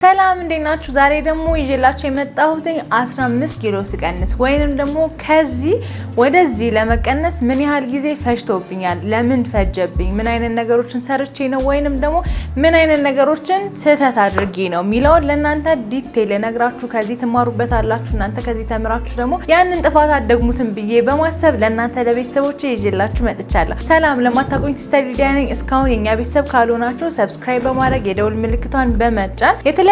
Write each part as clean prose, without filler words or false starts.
ሰላም እንዴት ናችሁ? ዛሬ ደግሞ ይዤላችሁ የመጣሁት 15 ኪሎ ስቀንስ ወይንም ደግሞ ከዚህ ወደዚህ ለመቀነስ ምን ያህል ጊዜ ፈጅቶብኛል፣ ለምን ፈጀብኝ፣ ምን አይነት ነገሮችን ሰርቼ ነው ወይንም ደግሞ ምን አይነት ነገሮችን ስህተት አድርጌ ነው የሚለውን ለእናንተ ዲቴል ነግራችሁ ከዚህ ትማሩበታላችሁ። እናንተ ከዚህ ተምራችሁ ደግሞ ያንን ጥፋት አትደግሙትም ብዬ በማሰብ ለእናንተ ለቤተሰቦቼ ይዤላችሁ መጥቻለሁ። ሰላም ለማታውቁኝ ሲስተር ሊዲያ ነኝ። እስካሁን የኛ ቤተሰብ ካልሆናችሁ ሰብስክራይብ በማድረግ የደውል ምልክቷን በመጫን የተለያዩ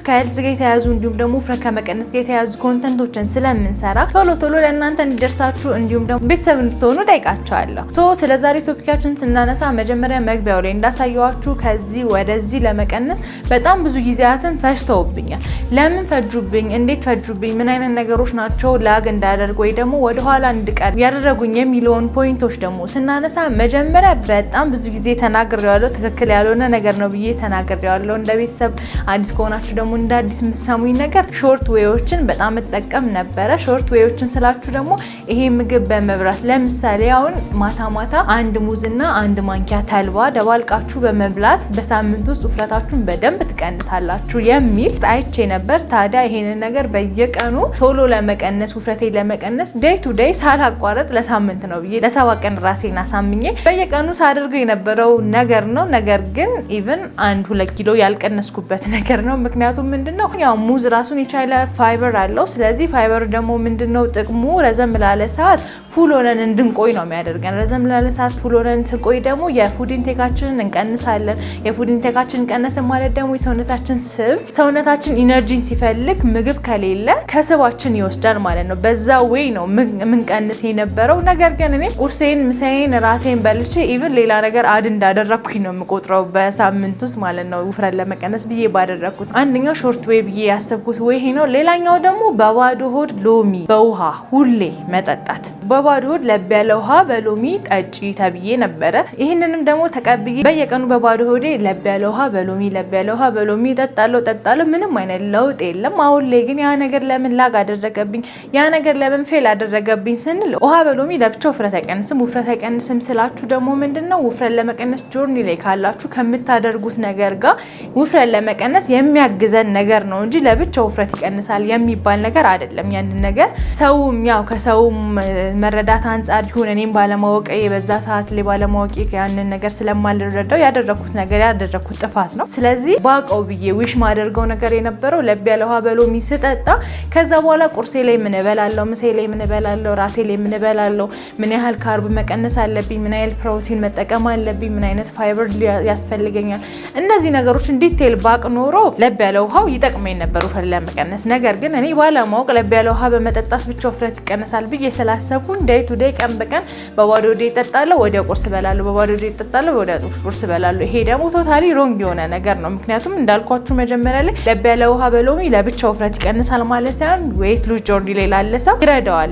ከሄልዝ ጋር የተያዙ እንዲሁም ደግሞ ውፍረት ከመቀነስ ጋር የተያዙ ኮንተንቶችን ስለምንሰራ ቶሎ ለእናንተ እንዲደርሳችሁ እንዲሁም ደግሞ ቤተሰብ እንድትሆኑ ጠይቃችኋለሁ። ስለ ዛሬ ቶፒካችን ስናነሳ መጀመሪያ መግቢያው ላይ እንዳሳየዋችሁ ከዚህ ወደዚህ ለመቀነስ በጣም ብዙ ጊዜያትን ፈጅተውብኛል። ለምን ፈጁብኝ፣ እንዴት ፈጁብኝ፣ ምን አይነት ነገሮች ናቸው ላግ እንዳደርግ ወይ ደግሞ ወደ ኋላ እንድቀር ያደረጉኝ የሚለውን ፖይንቶች ደግሞ ስናነሳ መጀመሪያ በጣም ብዙ ጊዜ ተናግሬዋለሁ። ትክክል ያልሆነ ነገር ነው ብዬ ተናግሬዋለሁ። እንደ ቤተሰብ አዲስ ከሆናችሁ ደግሞ እንደ አዲስ የምትሰሙኝ ነገር ሾርት ዌዮችን በጣም እጠቀም ነበረ። ሾርት ዌዮችን ስላችሁ ደግሞ ይሄ ምግብ በመብላት ለምሳሌ አሁን ማታ አንድ ሙዝና አንድ ማንኪያ ተልባ ደባልቃችሁ በመብላት በሳምንት ውስጥ ውፍረታችሁን በደንብ ትቀንሳላችሁ የሚል አይቼ ነበር። ታዲያ ይሄንን ነገር በየቀኑ ቶሎ ለመቀነስ ውፍረቴ ለመቀነስ ዴይ ቱ ዴይ ሳላቋረጥ ለሳምንት ነው ብዬ ለ7 ቀን ራሴን አሳምኜ በየቀኑ ሳደርገው የነበረው ነገር ነው። ነገር ግን ኢቭን 1-2 ኪሎ ያልቀነስኩበት ነገር ነው። ምክንያቱም ምንድነው ያው ሙዝ ራሱን የቻለ ፋይበር አለው። ስለዚህ ፋይበር ደግሞ ምንድነው ጥቅሙ ረዘም ላለ ሰዓት ፉል ሆነን እንድንቆይ ነው የሚያደርገን። ረዘም ላለ ሰዓት ፉል ሆነን ስንቆይ ደግሞ የፉድ ኢንቴካችንን እንቀንሳለን። የፉድ ኢንቴካችንን ቀነስን ማለት ደግሞ የሰውነታችን ስብ ሰውነታችን ኢነርጂን ሲፈልግ ምግብ ከሌለ ከስባችን ይወስዳል ማለት ነው። በዛ ዌይ ነው ምንቀንስ የነበረው። ነገር ግን እኔ ቁርሴን፣ ምሳዬን፣ ራቴን በልቼ ኢቭን ሌላ ነገር አድ እንዳደረኩኝ ነው የምቆጥረው በሳምንት ውስጥ ማለት ነው ውፍረት ለመቀነስ ብዬ ባደረኩት። አንደኛው ሾርት ዌይ ብዬ ያሰብኩት ወይ ይሄ ነው። ሌላኛው ደግሞ በባዶ ሆድ ሎሚ በውሃ ሁሌ መጠጣት። በባዶ ሆድ ለብ ያለ ውሃ በሎሚ ጠጪ ተብዬ ነበረ። ይህንንም ደግሞ ተቀብዬ በየቀኑ በባዶ ሆዴ ለብ ያለ ውሃ በሎሚ ጠጣለሁ። ምንም አይነት ለውጥ የለም። አሁን ላይ ግን ያ ነገር ለምን ላግ አደረገብኝ፣ ያ ነገር ለምን ፌል አደረገብኝ ስንል ውሃ በሎሚ ለብቻው ውፍረት አይቀንስም ስላችሁ ደግሞ ምንድነው ውፍረት ለመቀነስ ጆርኒ ላይ ካላችሁ ከምታደርጉት ነገር ጋር ውፍረት ለመቀነስ የሚያግዘን ነገር ነው እንጂ ለብቻው ውፍረት ይቀንሳል የሚባል ነገር አይደለም። ያንን ነገር ሰውም ያው ከሰውም መረዳት አንጻር ይሁን እኔም ባለማወቅ በዛ ሰዓት ላይ ባለማወቅ ያንን ነገር ስለማልረዳው ያደረኩት ጥፋት ነው። ስለዚህ ባቀው ብዬ ዊሽ ማደርገው ነገር የነበረው ለብ ያለ ውሃ በሎሚ ስጠጣ ከዛ በኋላ ቁርሴ ላይ ምን እበላለሁ፣ ምሳዬ ላይ ምን እበላለሁ፣ ራቴ ላይ ምን እበላለሁ፣ ምን ያህል ካርብ መቀነስ አለብኝ፣ ምን ያህል ፕሮቲን መጠቀም አለብኝ፣ ምን አይነት ፋይበር ያስፈልገኛል፣ እነዚህ ነገሮችን ዲቴል ባቅ ኖሮ ለብ ያለ ውሃው ይጠቅመኝ ነበር ውፍረት ለመቀነስ። ነገር ግን እኔ ባለማወቅ ለብ ያለ ውሃ በመጠጣት ብቻ ውፍረት ይቀነሳል ብዬ ስላሰብኩኝ ዴይ ቱ ዴይ ቀን በቀን በባዶ ሆዴ እጠጣለሁ፣ ወዲያ ቁርስ እበላለሁ፣ በባዶ ሆዴ እጠጣለሁ፣ ወዲያ ቁርስ እበላለሁ። ይሄ ደግሞ ቶታሊ ሮንግ የሆነ ነገር ነው። ምክንያቱም እንዳልኳችሁ መጀመሪያ ላይ ለብ ያለ ውሃ በሎሚ ለብቻ ውፍረት ይቀንሳል ማለት ሳይሆን ዌይት ሉዝ ጆርኒ ላይ ላለ ሰው ይረዳዋል፣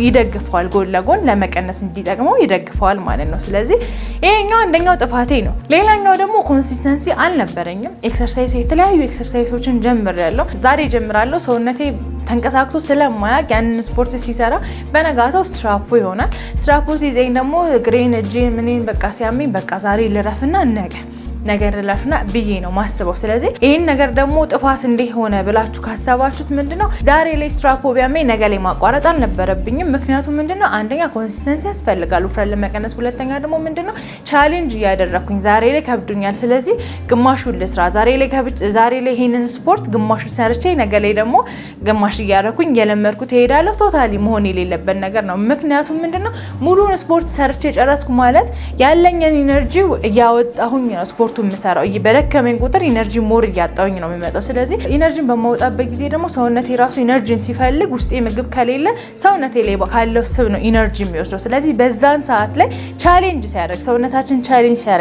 ይደግፈዋል፣ ጎን ለጎን ለመቀነስ እንዲጠቅመው ይደግፈዋል ማለት ነው። ስለዚህ ይሄኛው አንደኛው ጥፋቴ ነው። ሌላኛው ደግሞ ኮንሲስተንሲ አልነበረኝም። ኤክሰርሳይዝ የተለያዩ ኤክሰርሳይዞችን ጀምሬያለሁ። ዛሬ ጀምራለሁ። ሰውነቴ ተንቀሳቅሶ ስለማያውቅ ያንን ስፖርት ሲሰራ በነጋታው ስትራፖ ይሆናል። ስትራፖ ሲይዘኝ ደግሞ እግሬን፣ እጄን፣ ምንን በቃ ሲያመኝ በቃ ዛሬ ልረፍና ነገር ልላፍና ብዬ ነው ማስበው። ስለዚህ ይሄን ነገር ደግሞ ጥፋት እንዴት ሆነ ብላችሁ ካሰባችሁት ምንድነው ዛሬ ላይ ስትራፖ ቢያመኝ ነገ ላይ ማቋረጥ አልነበረብኝም። ምክንያቱም ምንድነው አንደኛ ኮንሲስተንሲ ያስፈልጋል ውፍረት ለመቀነስ፣ ሁለተኛ ደግሞ ምንድነው ቻሌንጅ እያደረኩኝ ዛሬ ላይ ከብዱኛል፣ ስለዚህ ግማሹን ልስራ። ዛሬ ላይ ይሄንን ስፖርት ግማሹን ሰርቼ ነገ ላይ ደግሞ ግማሽ እያደረኩኝ የለመድኩት እሄዳለሁ። ቶታሊ መሆን የሌለበት ነገር ነው። ምክንያቱም ምንድነው ሙሉን ስፖርት ሰርቼ ጨረስኩ ማለት ያለኝን ኢነርጂ እያወጣሁኝ ነው ስፖርቱ የምሰራው። በደከመኝ ቁጥር ኢነርጂ ሞር እያጣውኝ ነው የሚመጣው። ስለዚህ ኢነርጂን በማውጣበት ጊዜ ደግሞ ሰውነቴ ራሱ ኢነርጂን ሲፈልግ ውስጤ ምግብ ከሌለ ሰውነቴ ላይ ካለው ስብ ነው ኢነርጂ የሚወስደው። ስለዚህ በዛን ሰዓት ላይ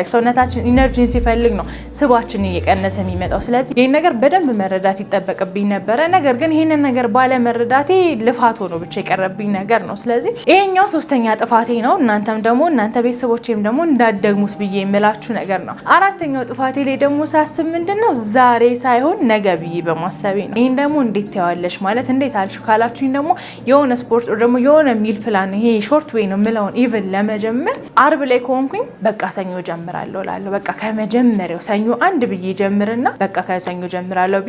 ሰውነታችን ኢነርጂን ሲፈልግ ነው ስባችን እየቀነሰ የሚመጣው። ስለዚህ ይሄን ነገር በደንብ መረዳት ይጠበቅብኝ ነበረ። ነገር ግን ይሄንን ነገር ባለመረዳቴ ልፋት ሆኖ ብቻ የቀረብኝ ነገር ነው። ስለዚህ ይሄኛው ሶስተኛ ጥፋቴ ነው። እናንተ ቤተሰቦቼም ደግሞ እንዳደግሙት ብዬ የምላችሁ ነገር ነው። አራተኛው ጥፋቴ ላይ ደግሞ ሳስብ ምንድነው ዛሬ ሳይሆን ነገ ብዬ በማሰቤ ነው። ይሄን ደግሞ እንዴት ታያለሽ ማለት እንዴት አልሽ ካላችሁኝ ደግሞ የሆነ ስፖርት ደግሞ የሆነ ሚል ፕላን ይሄ ሾርት ዌይ ነው የምለውን ኢቭን ለመጀመር አርብ ላይ ከሆንኩኝ በቃ ሰኞ ጀምራለሁ እላለሁ። በቃ ከመጀመሪያው ሰኞ አንድ ብዬ ጀምርና በቃ ከሰኞ ጀምራለሁ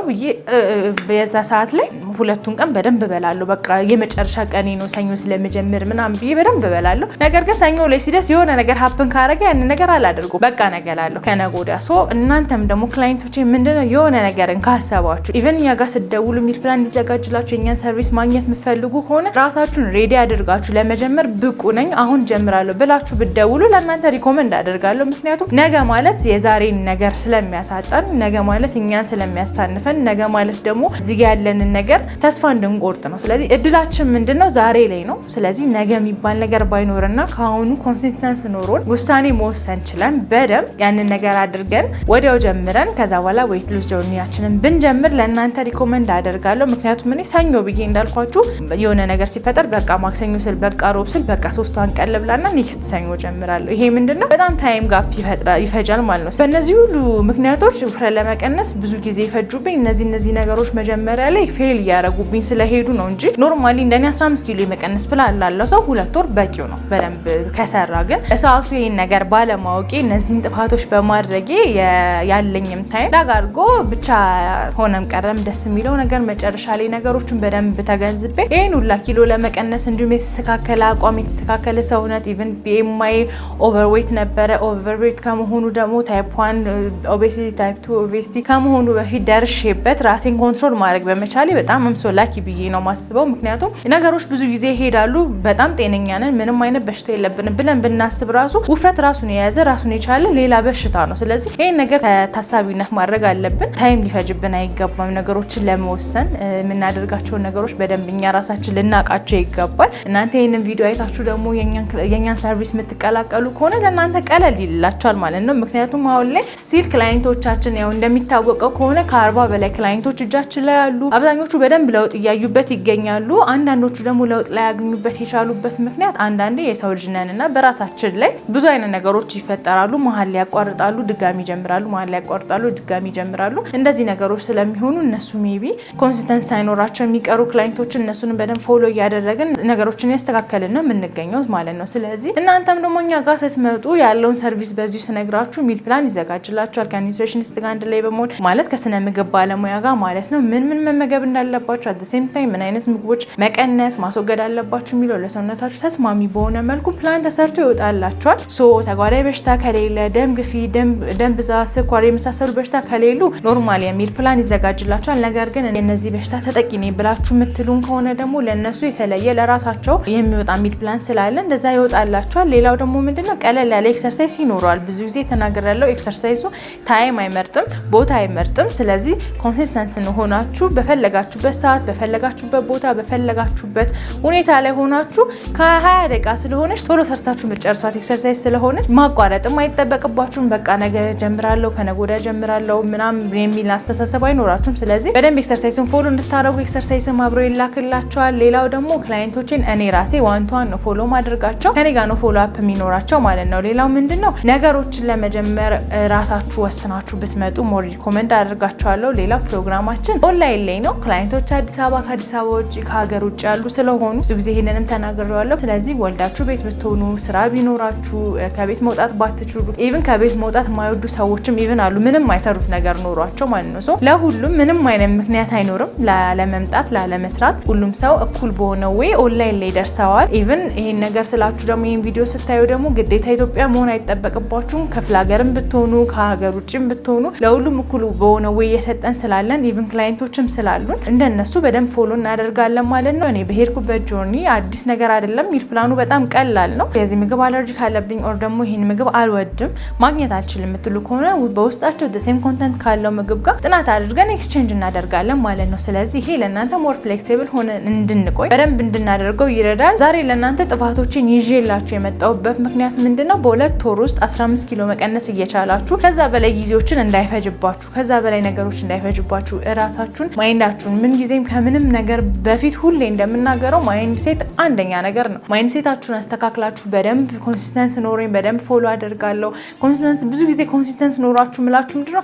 ብዬ በዛ ሰዓት ላይ ሁለቱን ቀን በደንብ በላለሁ። በቃ የመጨረሻ ቀኔ ነው ሰኞ ስለመጀመር ምናምን ብዬ በደንብ በላለሁ። ነገር ግን ሰኞ ላይ ሲደርስ የሆነ ነገር ሀፕን ካረገ ያን ነገር አላደርገው በቃ ነገ እላለሁ ከነገ ወዲያ። ሶ እናንተም ደግሞ ክላይንቶቼ ምንድነው የሆነ ነገርን ካሰባችሁ ኢቨን እኛ ጋር ስትደውሉ ሚል ፕላን እንዲዘጋጅላችሁ የኛን ሰርቪስ ማግኘት የምትፈልጉ ከሆነ ራሳችሁን ሬዲ አድርጋችሁ ለመጀመር ብቁ ነኝ አሁን ጀምራለሁ ብላችሁ ብትደውሉ ለእናንተ ሪኮመንድ አደርጋለሁ። ምክንያቱም ነገ ማለት የዛሬን ነገር ስለሚያሳጣን፣ ነገ ማለት እኛን ስለሚያሳንፈን፣ ነገ ማለት ደግሞ እዚህ ያለንን ነገር ተስፋ እንድንቆርጥ ነው። ስለዚህ እድላችን ምንድነው ዛሬ ላይ ነው። ስለዚህ ነገ የሚባል ነገር ባይኖርና ከአሁኑ ኮንሲስተንስ ኖሮን ውሳኔ መወሰን ችለን በደንብ ያንን ነገር አድርገን ወዲያው ጀምረን ከዛ በኋላ ዌይት ሉዝ ጆርኒያችንን ብንጀምር ለእናንተ ሪኮመንድ አደርጋለሁ። ምክንያቱም እኔ ሰኞ ብዬ እንዳልኳችሁ የሆነ ነገር ሲፈጠር በቃ ማክሰኞ ስል በቃ ሮብ ስል በቃ 3ቷን ቀን ልብላና ኔክስት ሰኞ ጀምራለሁ። ይሄ ምንድነው በጣም ታይም ጋፕ ይፈጃል ማለት ነው። በእነዚህ ሁሉ ምክንያቶች ውፍረት ለመቀነስ ብዙ ጊዜ ይፈጁብኝ እነዚህ ነገሮች መጀመሪያ ላይ ፌል እያደረጉብኝ ስለሄዱ ነው እንጂ ኖርማሊ እንደኔ 15 ኪሎ የመቀነስ ፕላን ላለው ሰው 2 ወር በቂው ነው በደንብ ከሰራ። ግን እሳቱ ይሄን ነገር ባለማወቄ እነዚህን ጥፋቶች በማድረጌ ያለኝም ታይም ላጋርጎ ብቻ ሆነም ቀረም ደስ የሚለው ነገር መጨረሻ ላይ ነገሮችን በደንብ ተገንዝቤ ይሄን ሁላ ኪሎ ለመቀነስ እንዲሁም የተስተካከለ አቋም የተስተካከለ ሰውነት ኢቭን ቢኤምአይ ኦቨርዌት ነበረ። ኦቨርዌት ከመሆኑ ደግሞ ታይፕ 1 ኦቤሲቲ ታይፕ 2 ኦቤሲቲ ከመሆኑ በፊት ደርሼበት ራሴን ኮንትሮል ማድረግ በመቻሌ በጣም አምሶ ላኪ ብዬ ነው ማስበው። ምክንያቱም ነገሮች ብዙ ጊዜ ይሄዳሉ። በጣም ጤነኛ ነን ምንም አይነት በሽታ የለብንም ብለን ብናስብ ራሱ ውፍረት ራሱን የያዘ ራሱን የቻለ ሌላ በሽታ ነው። ስለዚህ ይሄን ነገር ከታሳቢነት ማድረግ አለብን። ታይም ሊፈጅብን አይገባም። ነገሮችን ለመወሰን የምናደርጋቸውን ነገሮች በደንብ እኛ ራሳችን ልናውቃቸው ይገባል። እናንተ ይሄንን ቪዲዮ አይታችሁ ደግሞ የኛን ሰርቪስ የምትቀላቀሉ ከሆነ ለእናንተ ቀለል ይላችኋል ማለት ነው። ምክንያቱም አሁን ላይ ስቲል ክላይንቶቻችን ያው እንደሚታወቀው ከሆነ ከ40 በላይ ክላይንቶች እጃችን ላይ ያሉ፣ አብዛኞቹ በደንብ ለውጥ እያዩበት ይገኛሉ። አንዳንዶቹ ደግሞ ለውጥ ላይ ያገኙበት የቻሉበት ምክንያት አንዳንዴ የሰው ልጅ ነን እና በራሳችን ላይ ብዙ አይነት ነገሮች ይፈጠራሉ። መሀል ላይ ያቋርጣሉ፣ ድጋሚ ይጀምራሉ፣ መሀል ላይ ያቋርጣሉ፣ ድጋሚ ይጀምራሉ። እንደዚህ ነገሮች ስለሚሆኑ እነሱ ሜቢ ኮንሲስተንስ ሳይኖራቸው የሚቀሩ ክላይንቶችን እነሱንም በደንብ ፎሎ እያደረግን ነገሮችን ያስተካከልን ነው የምንገኘው ማለት ነው። ስለዚህ እናንተም ደግሞ እኛ ጋር ስትመጡ ያለውን ሰርቪስ በዚሁ ስነግራችሁ ሚል ፕላን ይዘጋጅላችኋል ከኒውትሪሽኒስት ጋር አንድ ላይ በመሆን ማለት ከስነ ምግብ ባለሙያ ጋር ማለት ነው። ምን መመገብ እንዳለባችሁ አት ሴም ታይም ምን አይነት ምግቦች መቀነስ ማስወገድ አለባችሁ የሚለው ለሰውነታችሁ ተስማሚ በሆነ መልኩ ፕላን ተሰርቶ ይወጣላችኋል። ሶ ተጓዳኝ በሽታ ከሌለ፣ ደም ግፊት፣ ደም ብዛት፣ ስኳር የመሳሰሉ በሽታ ከሌሉ ኖርማል የሚል ፕላን ይዘጋጅላችኋል። ነገር ግን እነዚህ በሽታ ተጠቂ ነኝ ብላችሁ የምትሉን ከሆነ ደግሞ ለነሱ የተለየ ለራሳቸው የሚወጣ ሚል ፕላን ስላለ እንደዛ ይወጣላችኋል። ሌላው ደግሞ ምንድነው ቀለል ያለ ኤክሰርሳይዝ ይኖረዋል። ብዙ ጊዜ ተናግሬያለሁ። ኤክሰርሳይዙ ታይም አይመርጥም፣ ቦታ አይመርጥም። ስለዚህ ኮንሲስተንስ ሆናችሁ በፈለጋችሁበት ሰዓት በፈለጋችሁበት ቦታ በፈለጋችሁበት ሁኔታ ላይ ሆናችሁ ከ20 ደቂቃ ስለሆነች ቶሎ ሰርታችሁ መጨረሷት ኤክሰርሳይዝ ስለሆነች ማቋረጥም አይጠበቅባችሁም። በቃ ነገ ጀምራለሁ ከነገ ወዲያ ጀምራለሁ ምናምን የሚል አስተሳሰብ አይኖራችሁም። ስለዚህ በደንብ ኤክሰርሳይዝን ፎሎ እንድታረጉ ኤክሰርሳይዝን አብሮ ይላክላችኋል። ሌላው ደግሞ ክላይንቶችን እኔ ራሴ ዋንቷን ነው ፎሎ ማድረጋቸው ከኔ ጋር ነው ፎሎ አፕ የሚኖራቸው ማለት ነው። ሌላው ምንድነው ነገሮችን ለመጀመር ራሳችሁ ወስናችሁ ብትመጡ ሞር ሪኮመንድ አድርጋችኋለሁ። ሌላው ፕሮግራማችን ኦንላይን ላይ ነው። ክላይንቶች አዲስ አበባ ከአዲስ አበባ ውጭ ከሀገር ውጭ ያሉ ስለሆኑ ብዙ ጊዜ ይሄንንም ተናግሬዋለሁ። ስለዚህ ወልዳችሁ ቤት ብትሆኑ ስራ ቢኖራችሁ ከቤት መውጣት ባትችሉ ኢቭን ከቤት መውጣት የማይወዱ ሰዎችም ኢቭን አሉ ምንም አይሰሩት ነገር ኖሯቸው ማለት ነው። ሶ ለሁሉም ምንም አይነት ምክንያት አይኖርም ላለመምጣት ላለመስራት። ሁሉም ሰው እኩል በሆነ ወይ ኦንላይን ላይ ደርሰዋል። ኢቭን ይሄን ነገር ስላችሁ ደግሞ ይሄን ቪዲዮ ስታዩ ደግሞ ግዴታ ኢትዮጵያ መሆን አይጠበቅባችሁም። ክፍለ ሀገርም ብትሆኑ ከሀገር ውጭም ብትሆኑ ለሁሉም እኩል በሆነ ወይ የሰጠን ስላለን ኢቭን ክላይንቶችም ስላሉን እንደነሱ በደንብ ፎሎ እናደርጋለን ማለት ነው። እኔ በሄድኩበት ጆርኒ አዲስ ነገር አይደለም። ሚል ፕላኑ በጣም ቀላል ነው። የዚህ ምግብ አለርጂ ካለብኝ ኦር ደግሞ ይሄን ምግብ አልወድም ማግኘት አልችልም የምትሉ ከሆነ በውስጣቸው ሴም ኮንተንት ካለው ምግብ ጋር ጥናት አድርገን ኤክስቼንጅ እናደርጋለን ማለት ነው። ስለዚህ ይሄ ለእናንተ ሞር ፍሌክሲብል ሆነን እንድንቆይ በደንብ እንድናደርገው ይረዳል። ዛሬ ለእናንተ ጥፋቶችን ይዤላችሁ የመጣሁበት ምክንያት ምንድነው? በሁለት ወር ውስጥ 15 ኪሎ መቀነስ እየቻላችሁ ከዛ በላይ ጊዜዎችን እንዳይፈጅባችሁ ከዛ በላይ ነገሮች እንዳይፈጅባችሁ እራሳችሁን ማይንዳችሁን ምን ጊዜም ከምንም ነገር በፊት ሁሌ እንደምናገረው ማይንድ ሴት አንደኛ ነገር ነው። ማይንድ ሴታችሁን አስተካክላችሁ በደንብ ኮንሲስተንስ ኖሮኝ በደንብ ፎሎ አደርጋለሁ። ኮንሲስተንስ ብዙ ጊዜ ኮንሲስተንስ ኖራችሁ ምላችሁ ምንድነው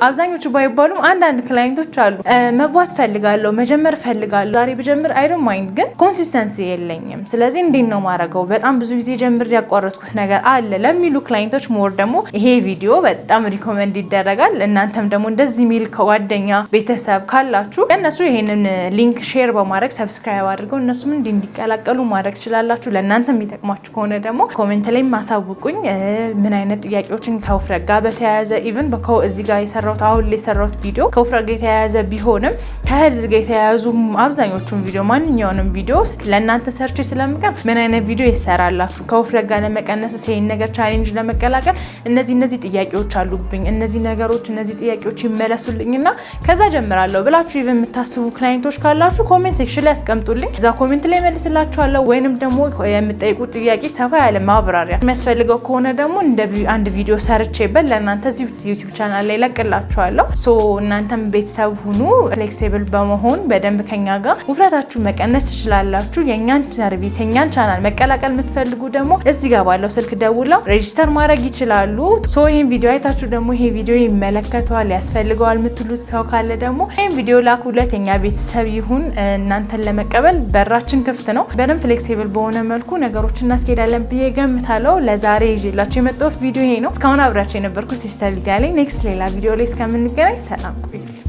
አብዛኞቹ ባይባሉም አንዳንድ ክላይንቶች አሉ መግባት ፈልጋለሁ መጀመር ፈልጋለሁ ዛሬ ብጀምር አይ ዶንት ማይንድ ግን ኮንሲስተንሲ የለኝም። ስለዚህ እንዴት ነው ማረገው በጣም ብዙ ጊዜ ጀምር ያቋረጥኩት ነገር አለ ለሚሉ ክላይንቶች ሞር ደግሞ ይሄ ቪዲዮ በጣም ሪኮመንድ ይደረጋል። እናንተም ደግሞ እንደዚህ ሚል ከጓደኛ ቤተሰብ ካላችሁ ለእነሱ ይሄንን ሊንክ ሼር በማድረግ ሰብስክራይብ አድርገው እነሱም እንዲቀላቀሉ ማድረግ ትችላላችሁ። ለእናንተ የሚጠቅማችሁ ከሆነ ደግሞ ኮሜንት ላይ ማሳውቁኝ። ምን አይነት ጥያቄዎችን ከውፍረት ጋር በተያያዘ ኢቭን እዚህ ጋር የሰራሁት አሁን ላይ የሰራሁት ቪዲዮ ከውፍረት ጋር የተያያዘ ቢሆንም ከሄልዝ ጋር የተያያዙ አብዛኞቹን ቪዲዮ ማንኛውንም ቪዲዮ ለእናንተ ሰርች ስለምቀር ምን አይነት ቪዲዮ ይሰራላችሁ ከውፍረት ጋር ለመቀነስ ይሄን ነገር ቻሌንጅ ለመቀላቀል እነዚህ ጥያቄዎች አሉብኝ እነዚህ ጥያቄዎች ይመለሱልኝና ከዛ ጀምራለሁ ብላችሁ ኢቭን የምታስቡ ክላይንቶች ካላችሁ ኮሜንት ሴክሽን ላይ አስቀምጡልኝ። እዛ ኮሜንት ላይ መልስላችኋለሁ። ወይንም ደግሞ የምትጠይቁት ጥያቄ ሰፋ ያለ ማብራሪያ የሚያስፈልገው ከሆነ ደግሞ እንደ አንድ ቪዲዮ ሰርቼበት ለእናንተ እዚህ ዩቲዩብ ቻናል ላይ ለቅላችኋለሁ። ሶ እናንተም ቤተሰብ ሁኑ። ፍሌክሲብል በመሆን በደንብ ከኛ ጋር ውፍረታችሁ መቀነስ ትችላላችሁ። የኛን ሰርቪስ የኛን ቻናል መቀላቀል የምትፈልጉ ደግሞ እዚህ ጋር ባለው ስልክ ደውለው ሬጂስተር ማድረግ ይችላሉ። ሶ ይሄን ቪዲዮ አይታችሁ ደግሞ ይሄ ቪዲዮ ይመለከተዋል ያስፈልገዋል የምትሉት ሰው ካለ ደግሞ ይሄን ቪዲዮ ላኩለት። የኛ ቤተሰብ ይሁን። እናንተን ለመቀበል በራችን ክፍት ነው። በደንብ ፍሌክሲብል በሆነ መልኩ ነገሮችን እናስኬዳለን ብዬ ገምታለሁ። ለዛሬ ይዤላችሁ የመጣሁት ቪዲዮ ይሄ ነው። እስካሁን አብራችሁ የነበርኩት ሲስተር ሊዲያ ላይ። ኔክስት ሌላ ቪዲዮ ላይ እስከምንገናኝ ሰላም ቆዩ።